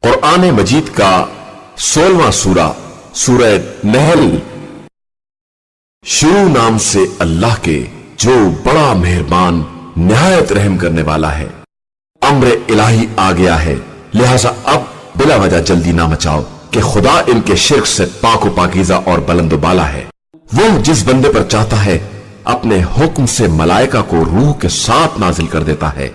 कुरान मजीद का 16वां सूरा सूरह नहल। शुरू नाम से अल्लाह के जो बड़ा मेहरबान निहायत रहम करने वाला है। अम्र इलाही आ गया है, लिहाजा अब बिला वजह जल्दी ना मचाओ कि खुदा इनके शिर्क से पाको पाकीज़ा और बुलंदो बाला है। वो जिस बंदे पर चाहता है अपने हुक्म से मलाइका को रूह के साथ नाजिल कर देता है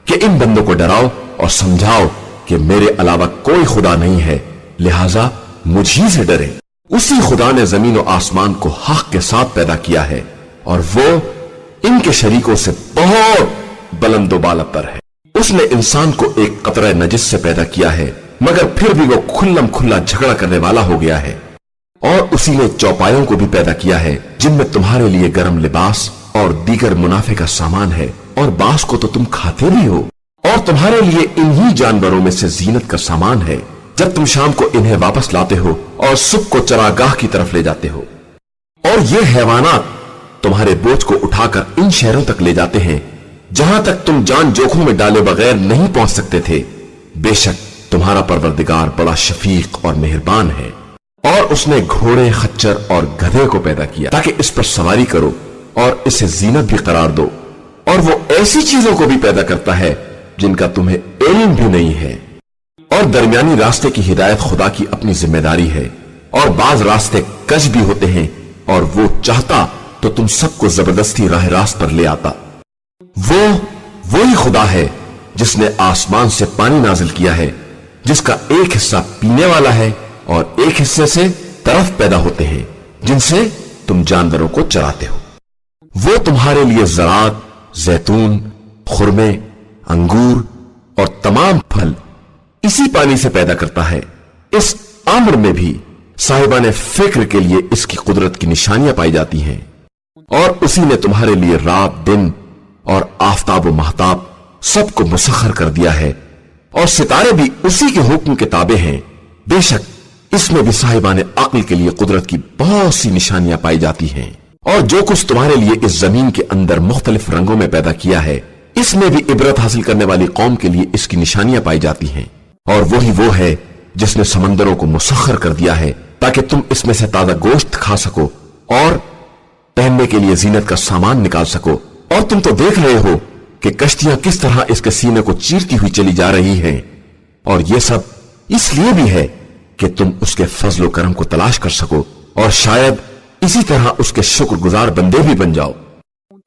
कि इन बंदों को डराओ और समझाओ कि मेरे अलावा कोई खुदा नहीं है, लिहाजा मुझी से डरे। उसी खुदा ने जमीन और आसमान को हक के साथ पैदा किया है और वो इनके शरीकों से बहुत बुलंदो बाला पर है। उसने इंसान को एक कतरा नजिस से पैदा किया है, मगर फिर भी वो खुल्लम खुल्ला झगड़ा करने वाला हो गया है। और उसी ने चौपायों को भी पैदा किया है जिनमें तुम्हारे लिए गर्म लिबास और दीगर मुनाफे का सामान है, और बांस को तो तुम खाते भी हो, और तुम्हारे लिए इन्हीं जानवरों में से जीनत का सामान है जब तुम शाम को इन्हें वापस लाते हो और सुबह को चरागाह की तरफ ले जाते हो। और ये हैवानात तुम्हारे बोझ को उठाकर इन शहरों तक ले जाते हैं जहां तक तुम जान जोखों में डाले बगैर नहीं पहुंच सकते थे। बेशक तुम्हारा परवरदिगार बड़ा शफीक और मेहरबान है। और उसने घोड़े, खच्चर और गधे को पैदा किया ताकि इस पर सवारी करो और इसे जीनत भी करार दो। और वो ऐसी चीजों को भी पैदा करता है जिनका तुम्हें इल्म भी नहीं है। और दरमियानी रास्ते की हिदायत खुदा की अपनी जिम्मेदारी है। और बाज रास्ते कज भी होते हैं, और वो चाहता तो तुम सबको जबरदस्ती राह रास्त पर ले आता। वही खुदा है जिसने आसमान से पानी नाजिल किया है, जिसका एक हिस्सा पीने वाला है और एक हिस्से से तरफ पैदा होते हैं जिनसे तुम जानवरों को चराते हो। वो तुम्हारे लिए ज़रात, जैतून, खुरमे, अंगूर और तमाम फल इसी पानी से पैदा करता है। इस अम्र में भी साहिबाने फिक्र के लिए इसकी कुदरत की निशानियां पाई जाती हैं। और उसी ने तुम्हारे लिए रात, दिन और आफताब व महताब सबको मुसख्खर कर दिया है, और सितारे भी उसी के हुक्म के ताबे हैं। बेशक इसमें भी साहिबाने अक्ल के लिए कुदरत की बहुत सी निशानियां पाई जाती हैं। और जो कुछ तुम्हारे लिए इस जमीन के अंदर मुख्तलिफ रंगों में पैदा किया है, इसमें भी इबरत हासिल करने वाली कौम के लिए इसकी निशानियां पाई जाती हैं। और वही वो है जिसने समंदरों को मुसख्खर कर दिया है ताकि तुम इसमें से ताजा गोश्त खा सको और पहनने के लिए जीनत का सामान निकाल सको। और तुम तो देख रहे हो कि कश्तियां किस तरह इसके सीने को चीरती हुई चली जा रही हैं। और ये सब इसलिए भी है कि तुम उसके फजलो करम को तलाश कर सको, और शायद इसी तरह उसके शुक्रगुजार बंदे भी बन जाओ।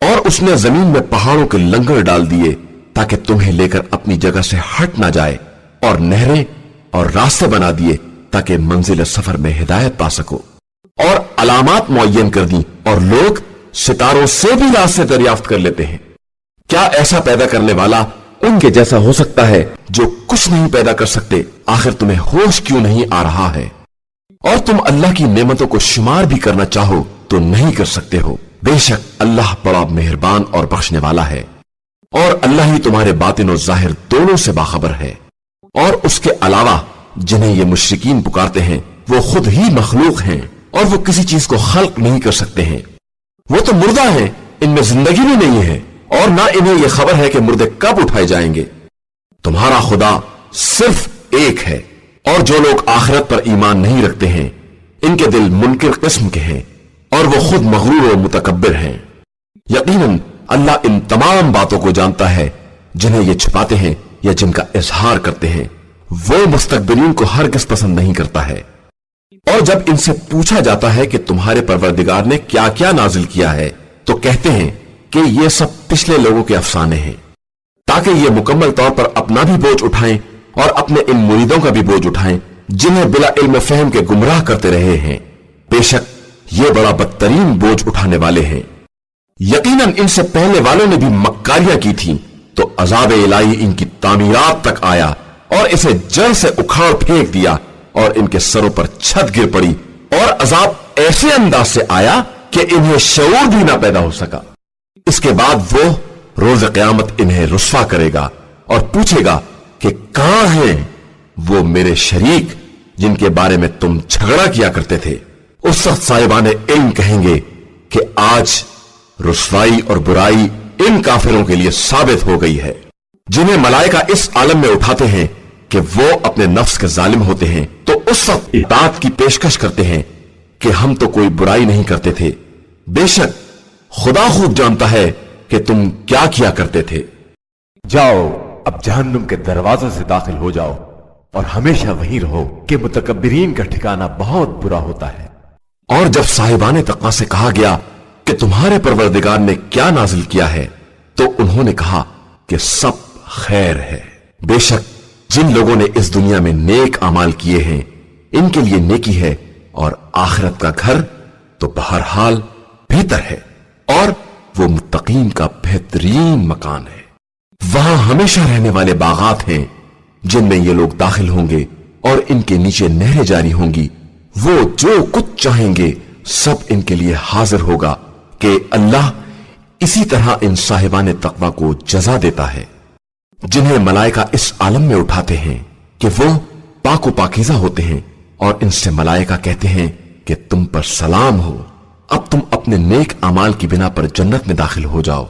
और उसने जमीन में पहाड़ों के लंगर डाल दिए ताकि तुम्हें लेकर अपनी जगह से हट ना जाए, और नहरें और रास्ते बना दिए ताकि मंजिल सफर में हिदायत पा सको। और अलामात मुअय्यन कर दी, और लोग सितारों से भी रास्ते दरियाफ्त कर लेते हैं। क्या ऐसा पैदा करने वाला उनके जैसा हो सकता है जो कुछ नहीं पैदा कर सकते? आखिर तुम्हें होश क्यों नहीं आ रहा है? और तुम अल्लाह की नेमतों को शुमार भी करना चाहो तो नहीं कर सकते हो। बेशक अल्लाह बड़ा मेहरबान और बख्शने वाला है। और अल्लाह ही तुम्हारे बातिन और जाहिर दोनों से बाखबर है। और उसके अलावा जिन्हें ये मुशरिकीन पुकारते हैं वो खुद ही मखलूक हैं, और वो किसी चीज को खल्क नहीं कर सकते हैं। वो तो मुर्दा हैं, इनमें जिंदगी भी नहीं है, और ना इन्हें यह खबर है कि मुर्दे कब उठाए जाएंगे। तुम्हारा खुदा सिर्फ एक है। और जो लोग आखिरत पर ईमान नहीं रखते हैं, इनके दिल मुनकिर किस्म के हैं, और वो खुद मगरूर और मुतकब्बिर हैं। यकीनन अल्लाह इन तमाम बातों को जानता है जिन्हें ये छुपाते हैं या जिनका इजहार करते हैं। वो मुस्तकबिरीन को हरगिज़ पसंद नहीं करता है। और जब इनसे पूछा जाता है कि तुम्हारे परवरदिगार ने क्या क्या नाजिल किया है, तो कहते हैं कि ये सब पिछले लोगों के अफसाने हैं, ताकि ये मुकम्मल तौर पर अपना भी बोझ उठाएं और अपने इन मुरीदों का भी बोझ उठाएं जिन्हें बिला इल्म फहम के गुमराह करते रहे हैं। बेशक ये बड़ा बदतरीन बोझ उठाने वाले हैं। यकीनन इनसे पहले वालों ने भी मक्कारियां की थी, तो अजाब इलाही इनकी तामीरात तक आया और इसे जड़ से उखाड़ फेंक दिया, और इनके सरों पर छत गिर पड़ी, और अजाब ऐसे अंदाज से आया कि इन्हें शऊर भी ना पैदा हो सका। इसके बाद वो रोज क़यामत इन्हें रुस्वा करेगा और पूछेगा कि कहां हैं वो मेरे शरीक जिनके बारे में तुम झगड़ा किया करते थे। उस वक्त साहिबाने इल्म कहेंगे कि आज रुस्वाई और बुराई इन काफिरों के लिए साबित हो गई है। जिन्हें मलाइका इस आलम में उठाते हैं کہ وہ اپنے نفس کے ظالم ہوتے ہیں تو اس وقت اطاعت کی پیشکش کرتے ہیں کہ ہم تو کوئی برائی نہیں کرتے تھے، بے شک خدا خوب جانتا ہے کہ تم کیا کیا کرتے تھے۔ جاؤ اب جہنم کے دروازے سے داخل ہو جاؤ اور ہمیشہ وہیں رہو کہ متکبرین کا ٹھکانہ بہت برا ہوتا ہے۔ اور جب صاحبان تقویٰ سے کہا گیا کہ تمہارے پروردگار نے کیا نازل کیا ہے تو انہوں نے کہا کہ سب خیر ہے، بے شک جن لوگوں نے اس دنیا میں نیک اعمال کیے ہیں ان کے لیے نیکی ہے اور آخرت کا گھر تو بہرحال بہتر ہے، اور وہ متقین کا بہترین مکان ہے۔ وہاں ہمیشہ رہنے والے باغات ہیں جن میں یہ لوگ داخل ہوں گے اور ان کے نیچے نہریں جاری ہوں گی، وہ جو کچھ چاہیں گے سب ان کے لیے حاضر ہوگا کہ اللہ اسی طرح ان صاحبان تقویٰ کو جزا دیتا ہے جنہیں ملائکہ اس عالم میں اٹھاتے ہیں کہ وہ پاک و پاکیزہ ہوتے ہیں، اور ان سے ملائکہ کہتے ہیں کہ تم پر سلام ہو، اب تم اپنے نیک اعمال کی بنا پر جنت میں داخل ہو جاؤ۔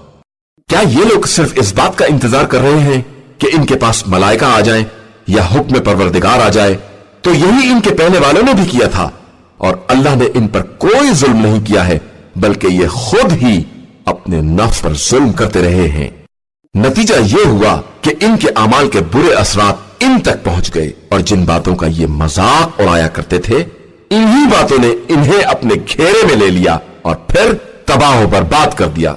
کیا یہ لوگ صرف اس بات کا انتظار کر رہے ہیں کہ ان کے پاس ملائکہ آ جائیں یا حکم پروردگار آ جائے؟ تو یہی ان کے پہلے والوں نے بھی کیا تھا، اور اللہ نے ان پر کوئی ظلم نہیں کیا ہے بلکہ یہ خود ہی اپنے نفس پر ظلم کرتے رہے ہیں۔ نتیجہ یہ ہوا کہ ان کے اعمال کے برے اثرات ان تک پہنچ گئے، اور جن باتوں کا یہ مذاق اڑایا کرتے تھے انہی باتوں نے انہیں اپنے گھیرے میں لے لیا اور پھر تباہ و برباد کر دیا۔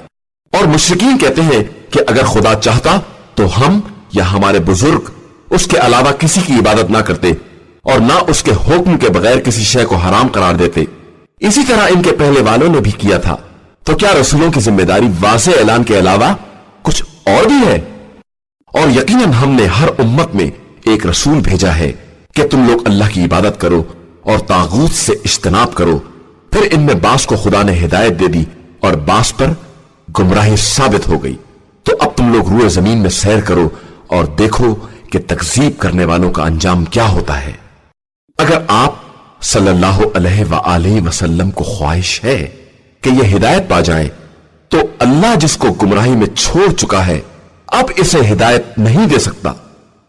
اور مشرکین کہتے ہیں کہ اگر خدا چاہتا تو ہم یا ہمارے بزرگ اس کے علاوہ کسی کی عبادت نہ کرتے اور نہ اس کے حکم کے بغیر کسی شے کو حرام قرار دیتے، اسی طرح ان کے پہلے والوں نے بھی کیا تھا، تو کیا رسولوں کی ذمہ داری واضح اعلان کے علاوہ کچھ اور بھی ہے؟ اور یقیناً ہم نے ہر امت میں ایک رسول بھیجا ہے کہ تم لوگ اللہ کی عبادت کرو اور طاغوت سے اجتناب کرو، پھر ان میں بعض کو خدا نے ہدایت دے دی اور بعض پر گمراہی ثابت ہو گئی، تو اب تم لوگ روئے زمین میں سیر کرو اور دیکھو کہ تکذیب کرنے والوں کا انجام کیا ہوتا ہے۔ اگر آپ صلی اللہ علیہ وآلہ وسلم کو خواہش ہے کہ یہ ہدایت پا جائیں تو اللہ جس کو گمراہی میں چھوڑ چکا ہے اب اسے ہدایت نہیں دے سکتا،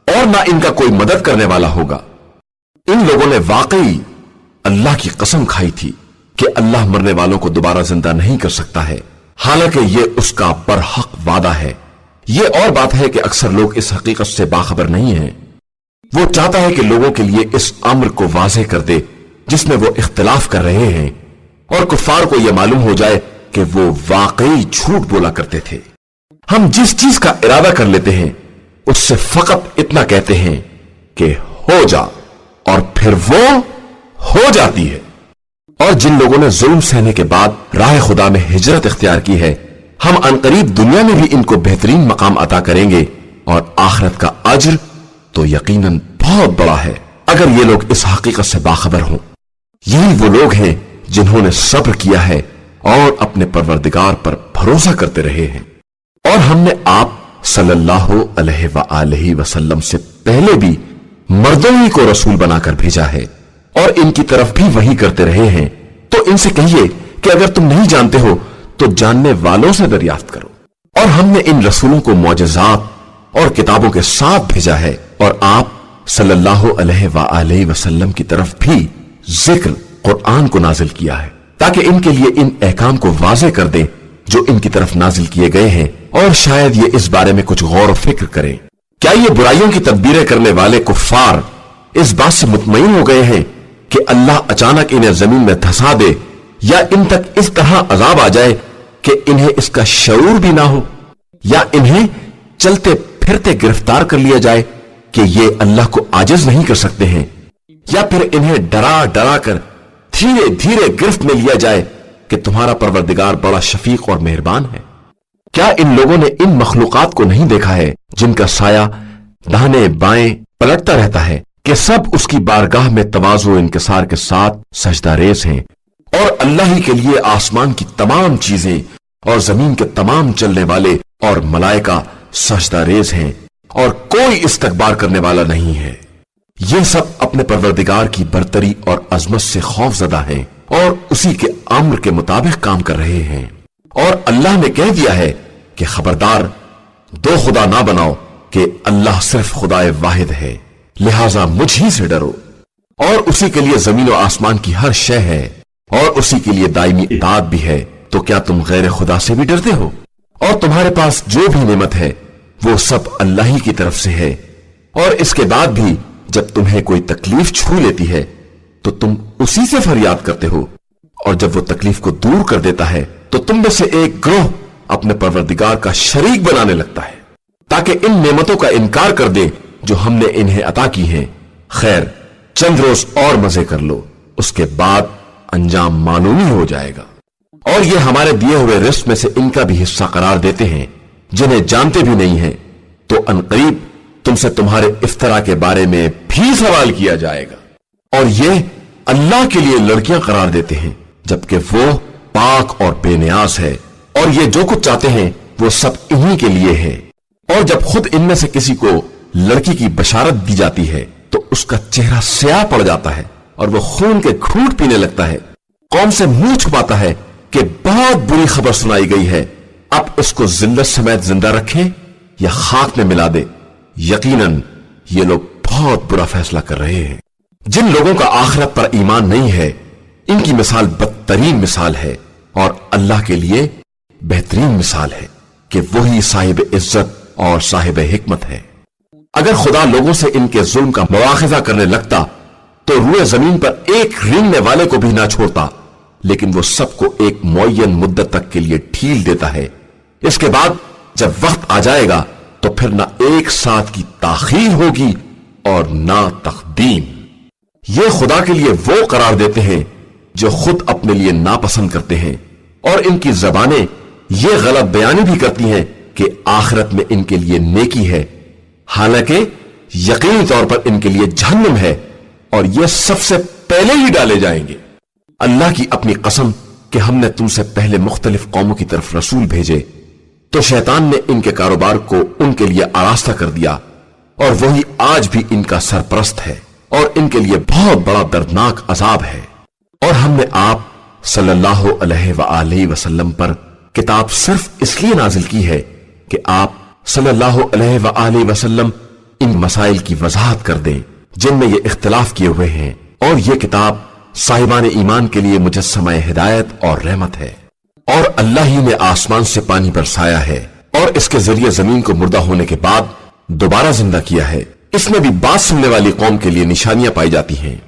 اور نہ ان کا کوئی مدد کرنے والا ہوگا۔ ان لوگوں نے واقعی اللہ کی قسم کھائی تھی کہ اللہ مرنے والوں کو دوبارہ زندہ نہیں کر سکتا ہے، حالانکہ یہ اس کا برحق وعدہ ہے۔ یہ اور بات ہے کہ اکثر لوگ اس حقیقت سے باخبر نہیں ہیں۔ وہ چاہتا ہے کہ لوگوں کے لیے اس امر کو واضح کر دے جس میں وہ اختلاف کر رہے ہیں، اور کفار کو یہ معلوم ہو جائے کہ وہ واقعی جھوٹ بولا کرتے تھے۔ ہم جس چیز کا ارادہ کر لیتے ہیں اس سے فقط اتنا کہتے ہیں کہ ہو جا، اور پھر وہ ہو جاتی ہے۔ اور جن لوگوں نے ظلم سہنے کے بعد راہ خدا میں ہجرت اختیار کی ہے، ہم عنقریب دنیا میں بھی ان کو بہترین مقام عطا کریں گے، اور آخرت کا اجر تو یقیناً بہت بڑا ہے اگر یہ لوگ اس حقیقت سے باخبر ہوں۔ یہی وہ لوگ ہیں جنہوں نے صبر کیا ہے اور اپنے پروردگار پر بھروسہ کرتے رہے ہیں۔ اور ہم نے آپ صلی اللہ علیہ وآلہ وسلم سے پہلے بھی مردوں ہی کو رسول بنا کر بھیجا ہے، اور ان کی طرف بھی وہی کرتے رہے ہیں، تو ان سے کہیے کہ اگر تم نہیں جانتے ہو تو جاننے والوں سے دریافت کرو۔ اور ہم نے ان رسولوں کو معجزات اور کتابوں کے ساتھ بھیجا ہے، اور آپ صلی اللہ علیہ وآلہ وسلم کی طرف بھی ذکر قرآن کو نازل کیا ہے تاکہ ان کے لیے ان احکام کو واضح کر دیں جو ان کی طرف نازل کیے گئے ہیں، اور شاید یہ اس بارے میں کچھ غور و فکر کریں۔ کیا یہ برائیوں کی تدبیریں کرنے والے کفار اس بات سے مطمئن ہو گئے ہیں کہ اللہ اچانک انہیں زمین میں دھسا دے، یا ان تک اس طرح عذاب آ جائے کہ انہیں اس کا شعور بھی نہ ہو، یا انہیں چلتے پھرتے گرفتار کر لیا جائے کہ یہ اللہ کو عاجز نہیں کر سکتے ہیں، یا پھر انہیں ڈرا ڈرا کر دھیرے دھیرے گرفت میں لیا جائے کہ تمہارا پروردگار بڑا شفیق اور مہربان ہے۔ کیا ان لوگوں نے ان مخلوقات کو نہیں دیکھا ہے جن کا سایہ داہنے بائیں پلٹتا رہتا ہے کہ سب اس کی بارگاہ میں تواضع و انکسار کے ساتھ سجدہ ریز ہیں، اور اللہ ہی کے لیے آسمان کی تمام چیزیں اور زمین کے تمام چلنے والے اور ملائکہ سجدہ ریز ہیں، اور کوئی استکبار کرنے والا نہیں ہے۔ یہ سب اپنے پروردگار کی برتری اور عظمت سے خوف زدہ ہیں اور اسی کے امر کے مطابق کام کر رہے ہیں۔ اور اللہ نے کہہ دیا ہے کہ خبردار دو خدا نہ بناؤ، کہ اللہ صرف خدا واحد ہے۔ लिहाजा मुझ ही से डरो। और उसी के लिए जमीन और आसमान की हर शय है और उसी के लिए दायमी इताअत भी है। तो क्या तुम गैर खुदा से भी डरते हो? और तुम्हारे पास जो भी नेमत है वो सब अल्लाह ही की तरफ से है। और इसके बाद भी जब तुम्हें कोई तकलीफ छू लेती है तो तुम उसी से फरियाद करते हो, और जब वो तकलीफ को दूर कर देता है तो तुम में से एक ग्रोह अपने परवरदिगार का शरीक बनाने लगता है ताकि इन नेमतों का इनकार कर दे जो हमने इन्हें अता की हैं। खैर, चंद रोज और मजे कर लो, उसके बाद अंजाम मालूम ही हो जाएगा। और ये हमारे दिए हुए रिस्क में से इनका भी हिस्सा करार देते हैं जिन्हें जानते भी नहीं हैं। तो अनकरीब तुमसे तुम्हारे इफ्तरा के बारे में भी सवाल किया जाएगा। और ये अल्लाह के लिए लड़कियां करार देते हैं जबकि वो पाक और बेनियाज है, और ये जो कुछ चाहते हैं वो सब इन्हीं के लिए है। और जब खुद इनमें से किसी को लड़की की बशारत दी जाती है तो उसका चेहरा स्याह पड़ जाता है और वो खून के घूंट पीने लगता है। कौम से मुंह छुपाता है कि बहुत बुरी खबर सुनाई गई है, अब इसको जिल्लत समेत जिंदा रखें या खाक में मिला दे। यकीनन ये लोग बहुत बुरा फैसला कर रहे हैं। जिन लोगों का आखिरत पर ईमान नहीं है इनकी मिसाल बदतरीन मिसाल है, और अल्लाह के लिए बेहतरीन मिसाल है कि वही साहिब इज्जत और साहिब हिकमत है। अगर खुदा लोगों से इनके जुल्म का मुआखजा करने लगता तो रूए जमीन पर एक रेंगने वाले को भी ना छोड़ता, लेकिन वो सबको एक मुअय्यन मुद्दत तक के लिए ढील देता है। इसके बाद जब वक्त आ जाएगा तो फिर ना एक साथ की ताखीर होगी और ना तकदीम। ये खुदा के लिए वो करार देते हैं जो खुद अपने लिए नापसंद करते हैं, और इनकी जबानें ये गलत बयानी भी करती हैं कि आखिरत में इनके लिए नेकी है, हालांकि यकीनी तौर पर इनके लिए जहन्नुम है और ये सबसे पहले ही डाले जाएंगे। अल्लाह की अपनी कसम कि हमने तुमसे पहले मुख्तलिफ कौमों की तरफ रसूल भेजे, तो शैतान ने इनके कारोबार को उनके लिए आरास्ता कर दिया, और वही आज भी इनका सरपरस्त है, और इनके लिए बहुत बड़ा दर्दनाक अजाब है। और हमने आप सल्लल्लाहु अलैहि वसल्लम पर किताब सिर्फ इसलिए नाजिल की है कि आप सल्लल्लाहु अलैहि वसल्लम इन मसाइल की वजाहत कर दें जिनमें ये इख्तिलाफ किए हुए हैं, और ये किताब साहिबान ईमान के लिए मुजस्समा हिदायत और रहमत है। और अल्लाह ही ने आसमान से पानी बरसाया है और इसके जरिए जमीन को मुर्दा होने के बाद दोबारा जिंदा किया है। इसमें भी बात सुनने वाली कौम के लिए निशानियां पाई जाती हैं।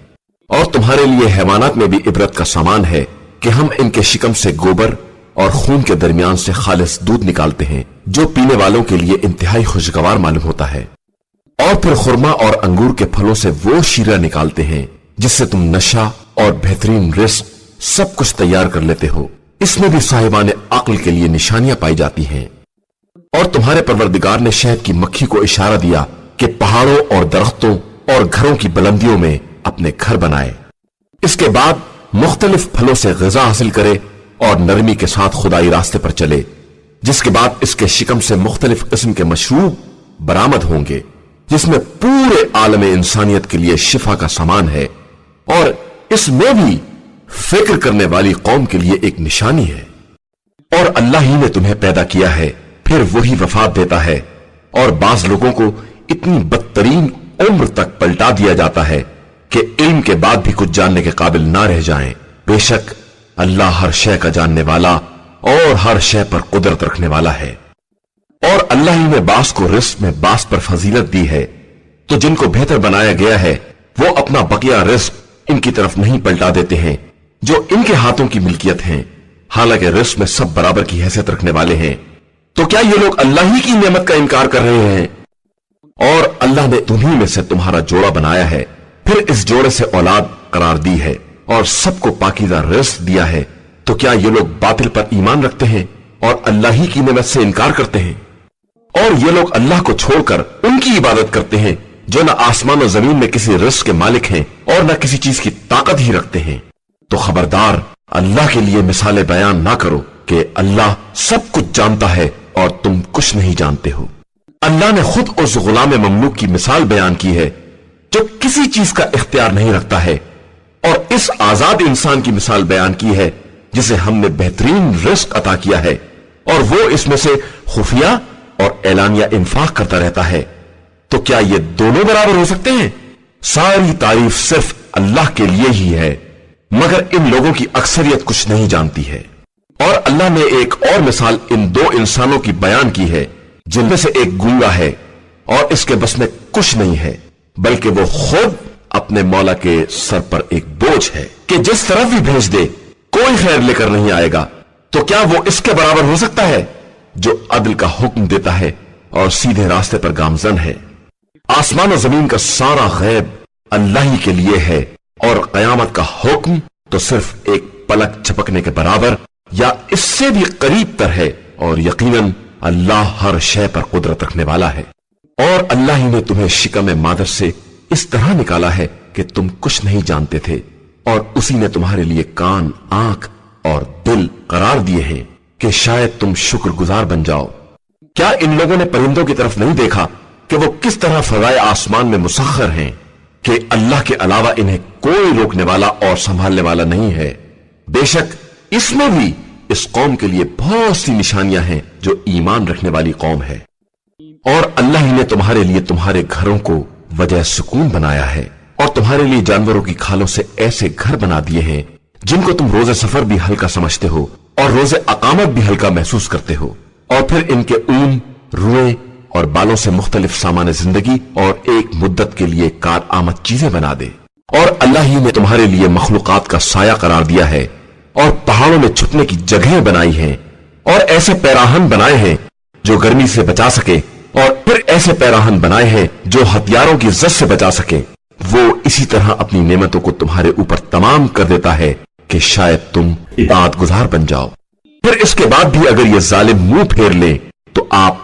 और तुम्हारे लिए हैवानात में भी इबरत का सामान है कि हम इनके शिकम से गोबर और खून के दरमियान से खालिस दूध निकालते हैं जो पीने वालों के लिए इंतहाई खुशगवार मालूम होता है। और फिर खुरमा और अंगूर के फलों से वो शीरा निकालते हैं जिससे तुम नशा और बेहतरीन रिस्क सब कुछ तैयार कर लेते हो। इसमें भी साहिबान अक्ल के लिए निशानियां पाई जाती हैं। और तुम्हारे परवरदिगार ने शहद की मक्खी को इशारा दिया कि पहाड़ों और दरख्तों और घरों की बुलंदियों में अपने घर बनाए। इसके बाद मुख्तलिफ फलों से ग़िज़ा हासिल करे और नरमी के साथ खुदाई रास्ते पर चले, जिसके बाद इसके शिकम से मुख्तलिफ किस्म के मशरूब बरामद होंगे जिसमें पूरे आलम इंसानियत के लिए शिफा का सामान है। और इसमें भी फिक्र करने वाली कौम के लिए एक निशानी है। और अल्लाह ही ने तुम्हें पैदा किया है, फिर वही वफात देता है, और बाज लोगों को इतनी बदतरीन उम्र तक पलटा दिया जाता है कि इल्म के बाद भी कुछ जानने के काबिल ना रह जाएं। बेशक अल्लाह हर शय का जानने वाला और हर शय पर कुदरत रखने वाला है। और अल्लाह ही ने बास को रिस्क में बास पर फजीलत दी है, तो जिनको बेहतर बनाया गया है वो अपना बकिया रिस्क इनकी तरफ नहीं पलटा देते हैं जो इनके हाथों की मिल्कियत हैं, हालांकि रिस्क में सब बराबर की हैसियत रखने वाले हैं। तो क्या ये लोग अल्लाह ही की नेमत का इनकार कर रहे हैं? और अल्लाह ने तुम्हीं में से तुम्हारा जोड़ा बनाया है, फिर इस जोड़े से औलाद करार दी है और सबको पाकीज़ा रिस्क दिया है। तो क्या ये लोग बातिल पर ईमान रखते हैं और अल्लाह ही की नेमत से इनकार करते हैं? और ये लोग अल्लाह को छोड़कर उनकी इबादत करते हैं जो न आसमान और जमीन में किसी रिस्क के मालिक हैं और न किसी चीज की ताकत ही रखते हैं। तो खबरदार अल्लाह के लिए मिसालें बयान ना करो कि अल्लाह सब कुछ जानता है और तुम कुछ नहीं जानते हो। अल्लाह ने खुद उस गुलाम ममलूक की मिसाल बयान की है जो किसी चीज का इख्तियार नहीं रखता है, और इस आजाद इंसान की मिसाल बयान की है जिसे हमने बेहतरीन रिस्क अता किया है, और वो इसमें से खुफिया और एलानिया इंफाक करता रहता है। تو کیا یہ دونوں برابر ہو سکتے ہیں؟ ساری تعریف صرف اللہ کے لیے ہی ہے، مگر ان لوگوں کی اکثریت کچھ نہیں جانتی ہے۔ اور اللہ نے ایک اور مثال ان دو انسانوں کی بیان کی ہے، جن میں سے ایک گونگا ہے اور اس کے بس میں کچھ نہیں ہے، بلکہ وہ خود اپنے مولا کے سر پر ایک بوجھ ہے کہ جس طرف بھی بھیج دے کوئی خیر لے کر نہیں آئے گا۔ تو کیا وہ اس کے برابر ہو سکتا ہے جو عدل کا حکم دیتا ہے اور سیدھے راستے پر گامزن ہے؟ آسمان و زمین کا سارا غیب اللہ ہی کے لیے ہے، اور قیامت کا حکم تو صرف ایک پلک جھپکنے کے برابر یا اس سے بھی قریب تر ہے، اور یقیناً اللہ ہر شے پر قدرت رکھنے والا ہے۔ اور اللہ ہی نے تمہیں شکم مادر سے اس طرح نکالا ہے کہ تم کچھ نہیں جانتے تھے، اور اسی نے تمہارے لیے کان، آنکھ اور دل قرار دیے ہیں کہ شاید تم شکر گزار بن جاؤ۔ کیا ان لوگوں نے پرندوں کی طرف نہیں دیکھا کہ وہ کس طرح فضائے آسمان میں مسخر ہیں، کہ اللہ کے علاوہ انہیں کوئی روکنے والا اور سنبھالنے والا نہیں ہے؟ بے شک اس میں بھی اس قوم کے لیے بہت سی نشانیاں ہیں جو ایمان رکھنے والی قوم ہے۔ اور اللہ ہی نے تمہارے لیے تمہارے گھروں کو وجہ سکون بنایا ہے، اور تمہارے لیے جانوروں کی کھالوں سے ایسے گھر بنا دیے ہیں جن کو تم روز سفر بھی ہلکا سمجھتے ہو اور روز اقامت بھی ہلکا محسوس کرتے ہو، اور پھر ان کے اون، روئیں اور بالوں سے مختلف سامان زندگی اور ایک مدت کے لیے کارآمد چیزیں بنا دے۔ اور اللہ ہی نے تمہارے لیے مخلوقات کا سایہ قرار دیا ہے، اور پہاڑوں میں چھپنے کی جگہیں بنائی ہیں، اور ایسے پیراہن بنائے ہیں جو گرمی سے بچا سکے، اور پھر ایسے پیراہن بنائے ہیں جو ہتھیاروں کی زد سے بچا سکے۔ وہ اسی طرح اپنی نعمتوں کو تمہارے اوپر تمام کر دیتا ہے کہ شاید تم اطاعت گزار بن جاؤ۔ پھر اس کے بعد بھی اگر یہ ظالم منہ پھیر لیں تو آپ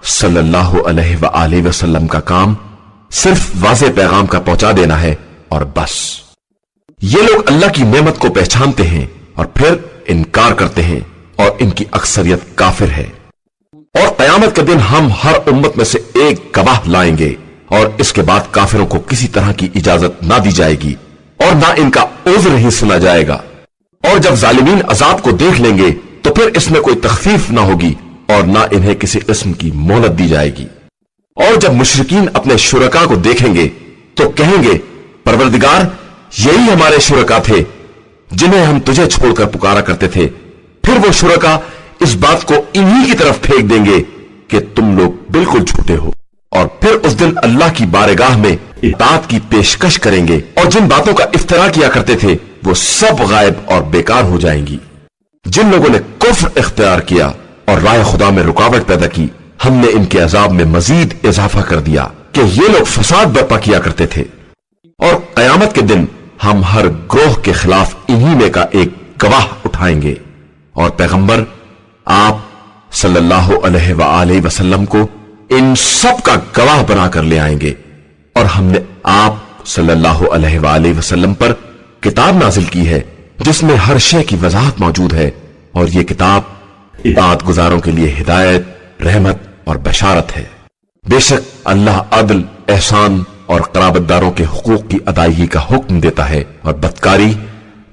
صلی اللہ علیہ وآلہ وسلم کا کام صرف واضح پیغام کا پہنچا دینا ہے، اور بس۔ یہ لوگ اللہ کی نعمت کو پہچانتے ہیں اور پھر انکار کرتے ہیں، اور ان کی اکثریت کافر ہے۔ اور قیامت کے دن ہم ہر امت میں سے ایک گواہ لائیں گے، اور اس کے بعد کافروں کو کسی طرح کی اجازت نہ دی جائے گی، اور نہ ان کا عذر ہی سنا جائے گا۔ اور جب ظالمین عذاب کو دیکھ لیں گے تو پھر اس میں کوئی تخفیف نہ ہوگی، اور نہ انہیں کسی قسم کی مہلت دی جائے گی۔ اور جب مشرکین اپنے شرکا کو دیکھیں گے تو کہیں گے، پروردگار یہی ہمارے شرکا تھے جنہیں ہم تجھے چھوڑ کر پکارا کرتے تھے۔ پھر وہ شرکا اس بات کو انہی کی طرف پھینک دیں گے کہ تم لوگ بالکل جھوٹے ہو، اور پھر اس دن اللہ کی بارگاہ میں اطاعت کی پیشکش کریں گے، اور جن باتوں کا افترا کیا کرتے تھے وہ سب غائب اور بیکار ہو جائیں گی۔ جن لوگوں نے کفر اختیار کیا اور راہ خدا میں رکاوٹ پیدا کی، ہم نے ان کے عذاب میں مزید اضافہ کر دیا کہ یہ لوگ فساد برپا کیا کرتے تھے۔ اور قیامت کے دن ہم ہر گروہ کے خلاف انہی میں کا ایک گواہ اٹھائیں گے، اور پیغمبر آپ صلی اللہ علیہ وآلہ وسلم کو ان سب کا گواہ بنا کر لے آئیں گے۔ اور ہم نے آپ صلی اللہ علیہ وآلہ وسلم پر کتاب نازل کی ہے جس میں ہر شے کی وضاحت موجود ہے، اور یہ کتاب اطاعت گزاروں کے لیے ہدایت، رحمت اور بشارت ہے۔ بے شک اللہ عدل، احسان اور قرابت داروں کے حقوق کی ادائیگی کا حکم دیتا ہے، اور بدکاری،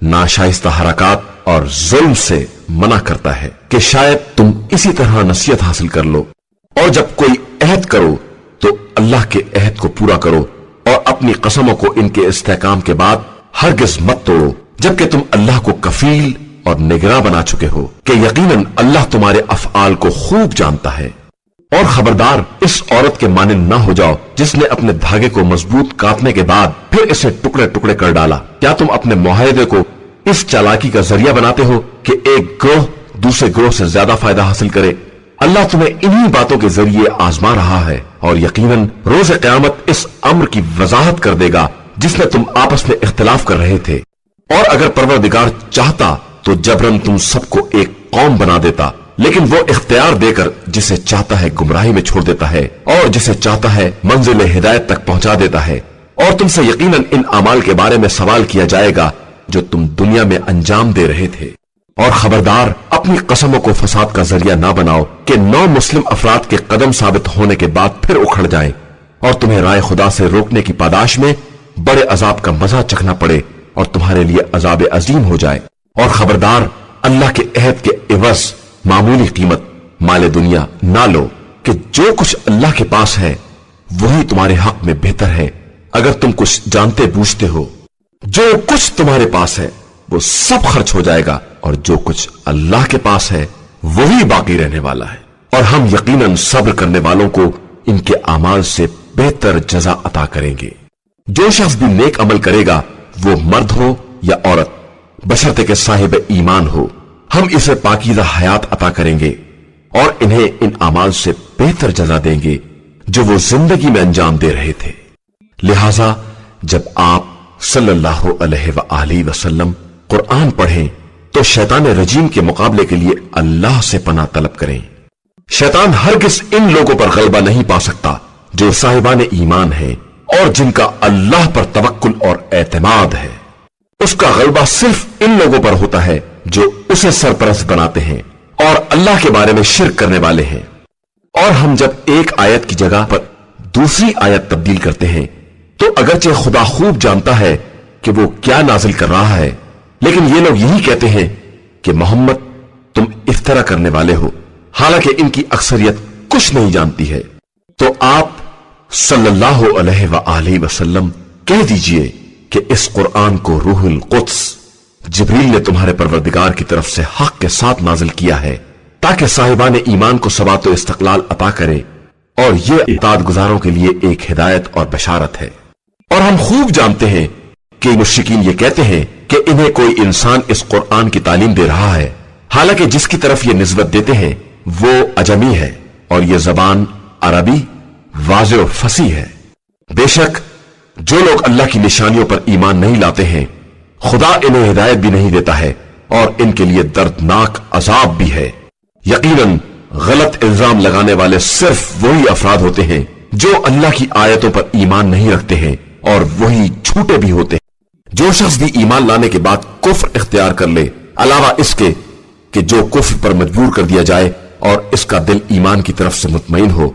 ناشائستہ حرکات اور ظلم سے منع کرتا ہے کہ شاید تم اسی طرح نصیحت حاصل کر لو۔ اور جب کوئی عہد کرو تو اللہ کے عہد کو پورا کرو، اور اپنی قسموں کو ان کے استحکام کے بعد ہرگز مت توڑو، جبکہ تم اللہ کو کفیل اور نگراں بنا چکے ہو کہ یقیناً اللہ تمہارے افعال کو خوب جانتا ہے۔ اور خبردار اس عورت کے مانند نہ ہو جاؤ جس نے اپنے دھاگے کو مضبوط کاٹنے کے بعد پھر اسے ٹکڑے ٹکڑے کر ڈالا۔ کیا تم اپنے معاہدے کو اس چالاکی کا ذریعہ بناتے ہو کہ ایک گروہ دوسرے گروہ سے زیادہ فائدہ حاصل کرے؟ اللہ تمہیں انہی باتوں کے ذریعے آزما رہا ہے، اور یقیناً روز قیامت اس امر کی وضاحت کر دے گا جس میں تم آپس میں اختلاف کر رہے تھے۔ اور اگر پروردگار چاہتا تو جبرن تم سب کو ایک قوم بنا دیتا، لیکن وہ اختیار دے کر جسے چاہتا ہے گمراہی میں چھوڑ دیتا ہے، اور جسے چاہتا ہے منزل ہدایت تک پہنچا دیتا ہے۔ اور تم سے یقیناً ان اعمال کے بارے میں سوال کیا جائے گا جو تم دنیا میں انجام دے رہے تھے۔ اور خبردار اپنی قسموں کو فساد کا ذریعہ نہ بناؤ کہ 9 مسلم افراد کے قدم ثابت ہونے کے بعد پھر اکھڑ جائیں، اور تمہیں رائے خدا سے روکنے کی پاداش میں بڑے عذاب کا مزہ چکھنا پڑے، اور تمہارے لیے عذاب عظیم ہو جائے۔ اور خبردار اللہ کے عہد کے عوض معمولی قیمت مال دنیا نہ لو، کہ جو کچھ اللہ کے پاس ہے वही तुम्हारे हक में बेहतर है अगर तुम कुछ जानते बूझते हो। जो कुछ तुम्हारे पास है वो सब खर्च हो जाएगा और जो कुछ अल्लाह के पास है वही बाकी रहने वाला है। और हम यकीनन सब्र करने वालों को इनके अमाल से बेहतर जजा अता करेंगे। जो शख्स भी नेक अमल करेगा वो मर्द हो या औरत, बशर्ते के साहिब ईमान हो, हम इसे पाकीज़ा हयात अता करेंगे और इन्हें इन अमाल से बेहतर जजा देंगे जो वो जिंदगी में अंजाम दे रहे थे। लिहाजा जब आप सल्लल्लाहु अलैहि वसल्लम कुरान पढ़ें तो शैतान रजीम के मुकाबले के लिए अल्लाह से पनाह तलब करें। शैतान हरगिज़ इन लोगों पर गलबा नहीं पा सकता जो साहिबान ईमान है और जिनका अल्लाह पर तवक्कुल और एतमाद है। उसका गलबा सिर्फ इन लोगों पर होता है जो उसे सरपरस्त बनाते हैं और अल्लाह के बारे में शिर्क करने वाले हैं। और हम जब एक आयत की जगह पर दूसरी आयत तब्दील करते हैं तो अगरचे खुदा खूब जानता है कि वो क्या नाजिल कर रहा है, लेकिन ये लोग यही कहते हैं कि मोहम्मद तुम इफ्तरा करने वाले हो, हालांकि इनकी अक्सरियत कुछ नहीं जानती है। तो आप सल्लल्लाहु अलैहि वसल्लम कह दीजिए कि इस कुरान को रूहुल कुद्स जिब्रील ने तुम्हारे परवरदिगार की तरफ से हक के साथ नाजिल किया है ताकि साहिबान ईमान को सबात व इस्तक़लाल अता करे, और ये इताअत गुजारों के लिए एक हिदायत और बशारत है। और हम खूब जानते हैं कि मुश्रिकीन ये कहते हैं कि इन्हें कोई इंसान इस कुरान की तालीम दे रहा है, हालांकि जिसकी तरफ ये निस्बत देते हैं वो अजमी है और ये जबान अरबी वाज़ेह और फसी है। बेशक जो लोग अल्लाह की निशानियों पर ईमान नहीं लाते हैं खुदा इन्हें हिदायत भी नहीं देता है और इनके लिए दर्दनाक अजाब भी है। यकीनन गलत इल्जाम लगाने वाले सिर्फ वही अफराद होते हैं जो अल्लाह की आयतों पर ईमान नहीं रखते हैं और वही झूठे भी होते हैं। जो शख्स भी ईमान लाने के बाद कुफ्र इख्तियार कर ले, अलावा इसके कि जो कुफ्र पर मजबूर कर दिया जाए और इसका दिल ईमान की तरफ से मुतमईन हो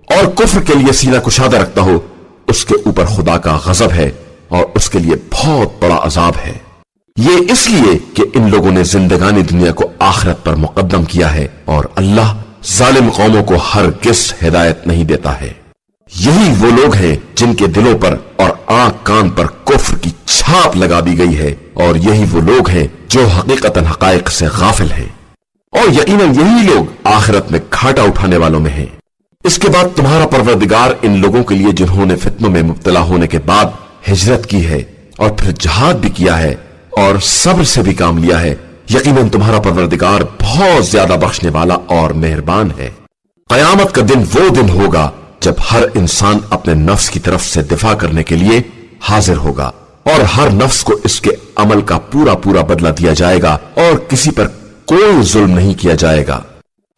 और कुफ्र के लिए सीना कुशादा रखता हो, उसके ऊपर खुदा का गजब है और उसके लिए बहुत बड़ा अजाब है। ये इसलिए कि इन लोगों ने जिंदगानी दुनिया को आखिरत पर मुकद्दम किया है और अल्लाह जालिम कौमों को हरगिज़ हिदायत नहीं देता है। यही वो लोग हैं जिनके दिलों पर और आंख कान पर कुफ्र की छाप लगा दी गई है और यही वो लोग हैं जो हकीकतन हकायक से गाफिल हैं और यकीनन यही लोग आखिरत में घाटा उठाने वालों में हैं। इसके बाद तुम्हारा परवरदिगार इन लोगों के लिए जिन्होंने फितनों में मुब्तला होने के बाद हिजरत की है और फिर जिहाद भी किया है और सब्र से भी काम लिया है, यकीनन तुम्हारा परवरदिगार बहुत ज्यादा बख्शने वाला और मेहरबान है। कयामत का दिन वो दिन होगा जब हर इंसान अपने नफ्स की तरफ से दिफा करने के लिए हाजिर होगा और हर नफ्स को इसके अमल का पूरा पूरा बदला दिया जाएगा और किसी पर कोई जुल्म नहीं किया जाएगा।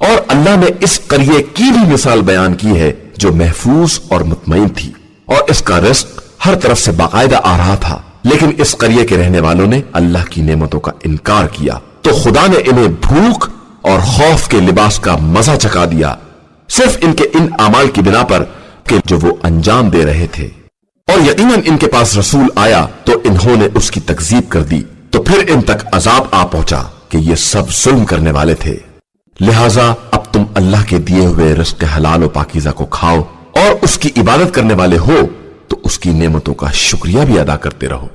और अल्लाह ने इस करिए की भी मिसाल बयान की है जो महफूज और मुतमईन थी और इसका रिस्क हर तरफ से बाकायदा आ रहा था, लेकिन इस करिए के रहने वालों ने अल्लाह की नेमतों का इनकार किया तो खुदा ने इन्हें भूख और खौफ के लिबास का मजा चखा दिया, सिर्फ इनके इन अमाल की बिना पर कि जो वो अंजाम दे रहे थे। और यकीनन इनके पास रसूल आया तो इन्होंने उसकी तकजीब कर दी, तो फिर इन तक अजाब आ पहुंचा कि ये सब जुल्म करने वाले थे। लिहाजा अब तुम अल्लाह के दिए हुए रिज़्क़ हलाल और पाकीज़ा को खाओ और उसकी इबादत करने वाले हो तो उसकी नेमतों का शुक्रिया भी अदा करते रहो।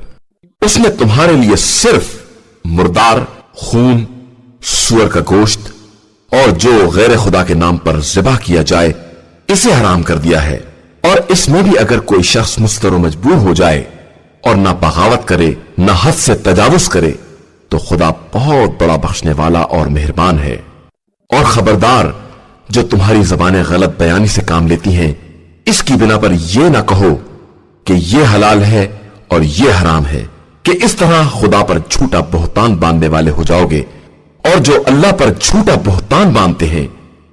उसने तुम्हारे लिए सिर्फ मुर्दार, खून, सूअर का गोश्त और जो गैर खुदा के नाम पर ज़िबा किया जाए इसे हराम कर दिया है, और इसमें भी अगर कोई शख्स मुस्तर मजबूर हो जाए और ना बगावत करे ना हद से तजावुज करे तो खुदा बहुत बड़ा बख्शने वाला और मेहरबान है। और खबरदार, जो तुम्हारी जबानें गलत बयानी से काम लेती हैं इसकी बिना पर यह ना कहो कि यह हलाल है और यह हराम है, कि इस तरह खुदा पर झूठा बोहतान बांधने वाले हो जाओगे। और जो अल्लाह पर झूठा बोहतान बांधते हैं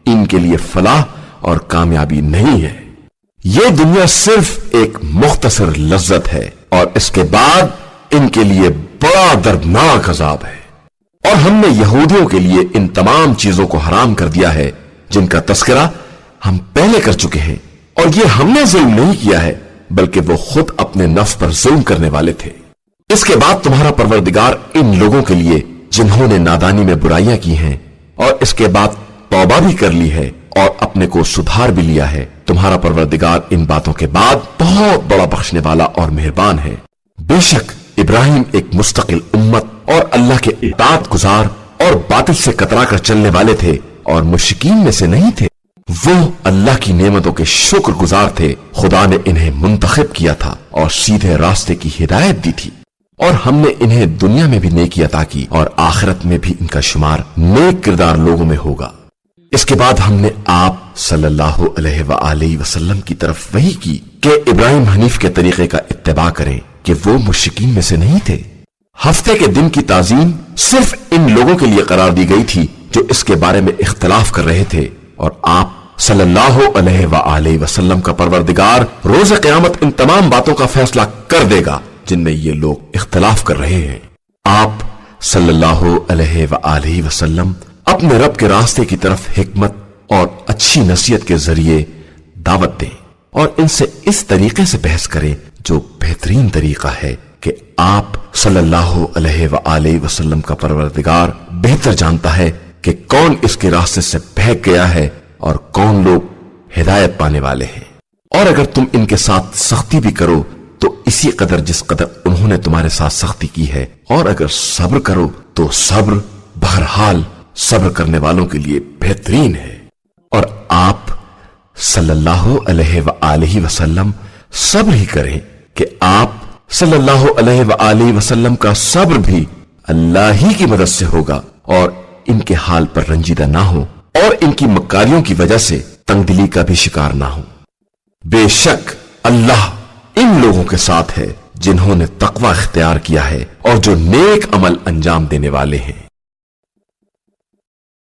इनके लिए फलाह और कामयाबी नहीं है। यह दुनिया सिर्फ एक मुख्तसर लज्जत है और इसके बाद इनके लिए बड़ा दर्दनाक अजाब है। और हमने यहूदियों के लिए इन तमाम चीजों को हराम कर दिया है जिनका तस्करा हम पहले कर चुके हैं, और यह हमने जुल्म नहीं किया है बल्कि वो खुद अपने नफ्स पर जुल्म करने वाले थे। इसके बाद तुम्हारा परवरदिगार इन लोगों के लिए जिन्होंने नादानी में बुराइयां की हैं और इसके बाद तौबा भी कर ली है और अपने को सुधार भी लिया है, तुम्हारा परवरदिगार इन बातों के बाद बहुत बड़ा बख्शने वाला और मेहरबान है। बेशक इब्राहिम एक मुस्तकिल उम्मत और अल्लाह के इताअत गुजार और बातिल से कतरा कर चलने वाले थे और मुश्रिकीन में से नहीं थे। वो अल्लाह की नेमतों के शुक्रगुजार थे। खुदा ने इन्हें मुंतखब किया था और सीधे रास्ते की हिदायत दी थी, और हमने इन्हें दुनिया में भी नेकी अता की और आखिरत में भी इनका शुमार नेक किरदार लोगों में होगा। इसके बाद हमने आप सल्लल्लाहु अलैहि वसल्लम की तरफ वही की कि इब्राहिम हनीफ के तरीके का इत्तिबा करें कि वो मुश्रिकीन में से नहीं थे। हफ्ते के दिन की ताजीम सिर्फ इन लोगों के लिए करार दी गई थी जो इसके बारे में इख्तिलाफ कर रहे थे, और आप सल्लल्लाहु अलैहि वसल्लम का परवरदिगार रोज़ क़यामत इन तमाम बातों का फैसला कर देगा जिनमें ये लोग इख्तिलाफ कर रहे हैं। आप सल्लल्लाहु अलैहि वसल्लम अपने रब के रास्ते की तरफ हिकमत और अच्छी नसीहत के जरिए दावत दें और इनसे इस तरीके से बहस करें जो बेहतरीन तरीका है कि आप सल्लल्लाहु अलैहि वसल्लम का परवरदिगार बेहतर जानता है कि कौन इसके रास्ते से बहक गया है और कौन लोग हिदायत पाने वाले हैं। और अगर तुम इनके साथ सख्ती भी करो तो इसी कदर जिस कदर उन्होंने तुम्हारे साथ सख्ती की है, और अगर सब्र करो तो सब्र बहरहाल सब्र करने वालों के लिए बेहतरीन है। और आप सल्लल्लाहु अलैहि वसल्लम सब्र ही करें कि आप सल्लल्लाहु अलैहि वसल्लम का सब्र भी अल्लाह ही की मदद से होगा, और इनके हाल पर रंजीदा ना हो और इनकी मक्कारियों की वजह से तंगदिली का भी शिकार ना हो। बेशक अल्लाह इन लोगों के साथ है जिन्होंने तकवा इख्तियार किया है और जो नेक अमल अंजाम देने वाले हैं।